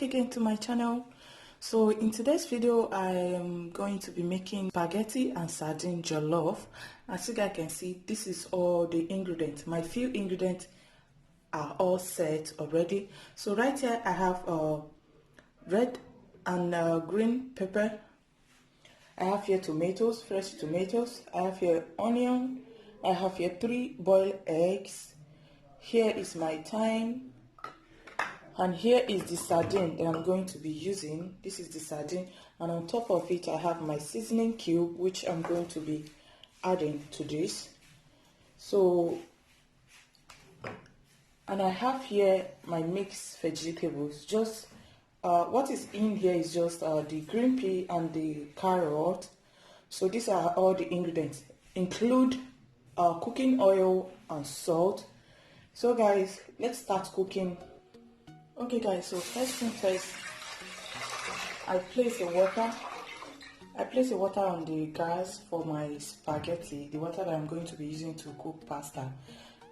back again to my channel. So in today's video I am going to be making spaghetti and sardine jollof. As you guys can see, this is all the ingredients. My few ingredients are all set already. So right here I have red and green pepper. I have here tomatoes, fresh tomatoes. I have here onion. I have here 3 boiled eggs. Here is my thyme. And here is the sardine that I'm going to be using. This is the sardine, and on top of it I have my seasoning cube, which I'm going to be adding to this. So, and I have here my mixed vegetables. Just what is in here is just the green pea and the carrot. So these are all the ingredients. Include cooking oil and salt. So guys, let's start cooking. Okay guys, so first thing first, I place the water on the gas for my spaghetti, the water that I'm going to be using to cook pasta.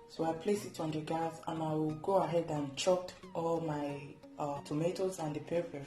So I place it on the gas and I will go ahead and chop all my tomatoes and the pepper.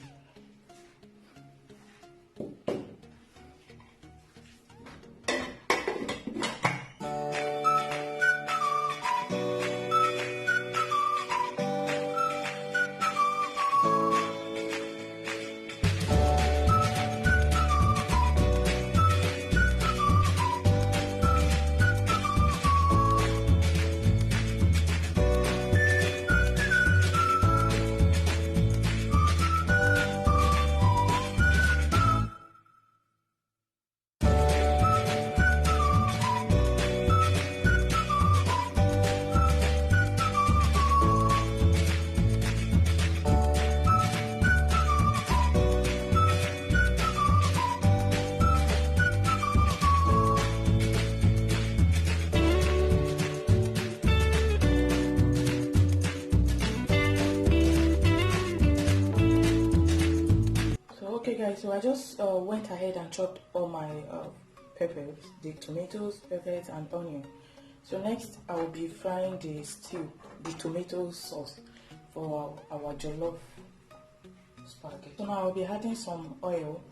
Okay guys, so I just went ahead and chopped all my peppers, the tomatoes, peppers and onion. So next I will be frying the stew, the tomato sauce for our jollof spaghetti. So now I will be adding some oil.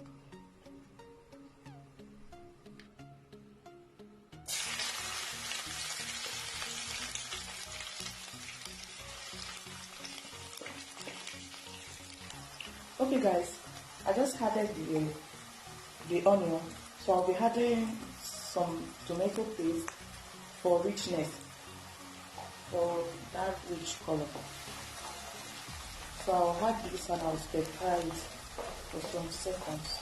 Okay guys, I just added the onion, so I'll be adding some tomato paste for richness, for that rich color. So I'll add this and I'll stir fry it for some seconds.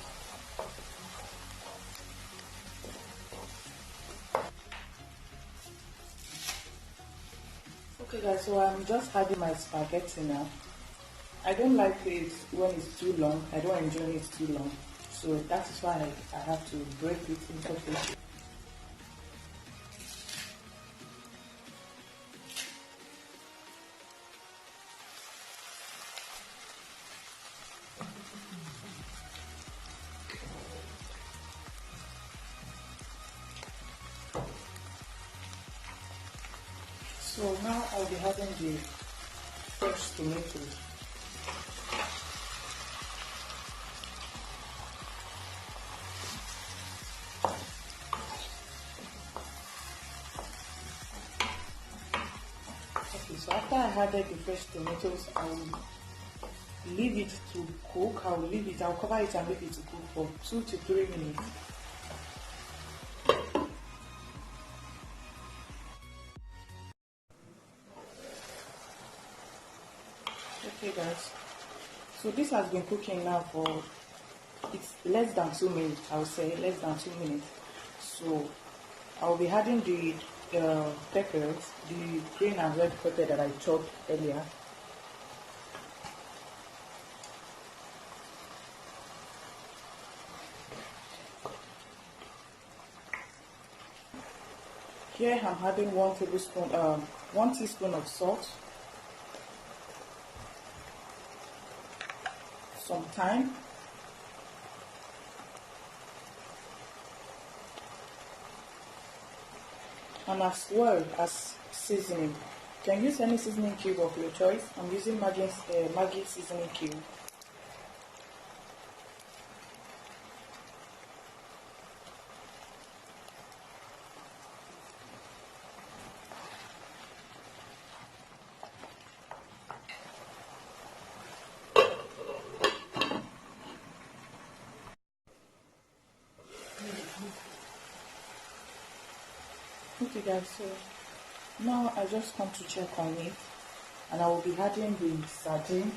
Okay guys, so I'm just adding my spaghetti now. I don't like it when it's too long. I don't enjoy it too long. So that is why I have to break it into pieces. So now I'll be adding the fresh tomatoes. So after I added the fresh tomatoes, I will leave it to cook. I'll cover it and leave it to cook for 2 to 3 minutes. Okay guys, so this has been cooking now for, it's less than 2 minutes, I would say less than 2 minutes. So I will be adding the peppers, the green and red pepper that I chopped earlier. Here I'm adding 1 teaspoon of salt, some thyme, and as well as seasoning. You can use any seasoning cube of your choice. I'm using Maggi seasoning cube. Okay guys, so now I just come to check on it, and I will be adding the sardine.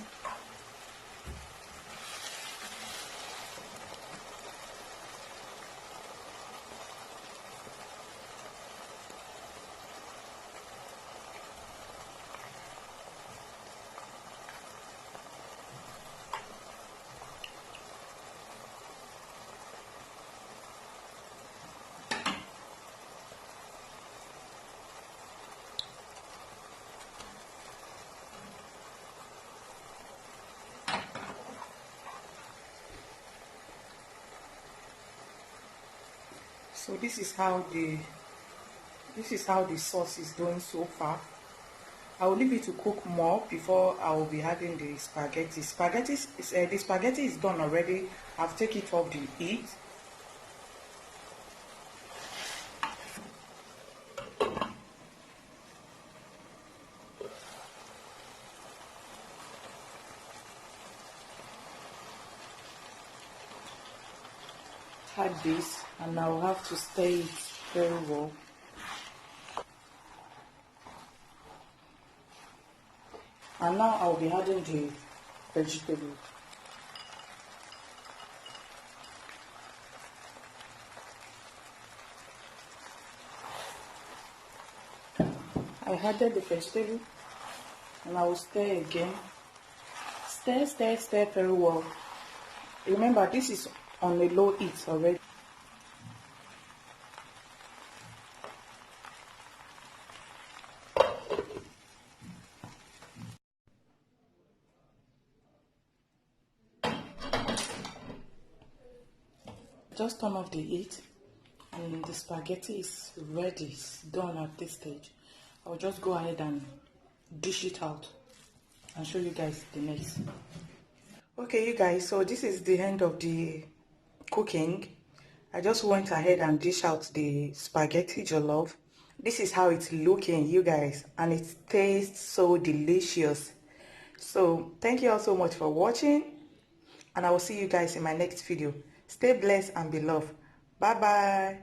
So this is how the sauce is doing so far. I will leave it to cook more before I will be adding the spaghetti. The spaghetti is done already. I've taken it off the heat. Add this, and I will have to stir it very well. And now I will be adding the vegetable. I added the vegetable, and I will stir again. Stir very well. Remember, this is on a low heat already. Just turn off the heat, and the spaghetti is ready. It's done at this stage. I'll just go ahead and dish it out and show you guys the next. Okay, you guys, so this is the end of the cooking. I just went ahead and dish out the spaghetti jollof. This is how it's looking, you guys, and it tastes so delicious. So thank you all so much for watching, and I will see you guys in my next video. Stay blessed and be loved. Bye bye.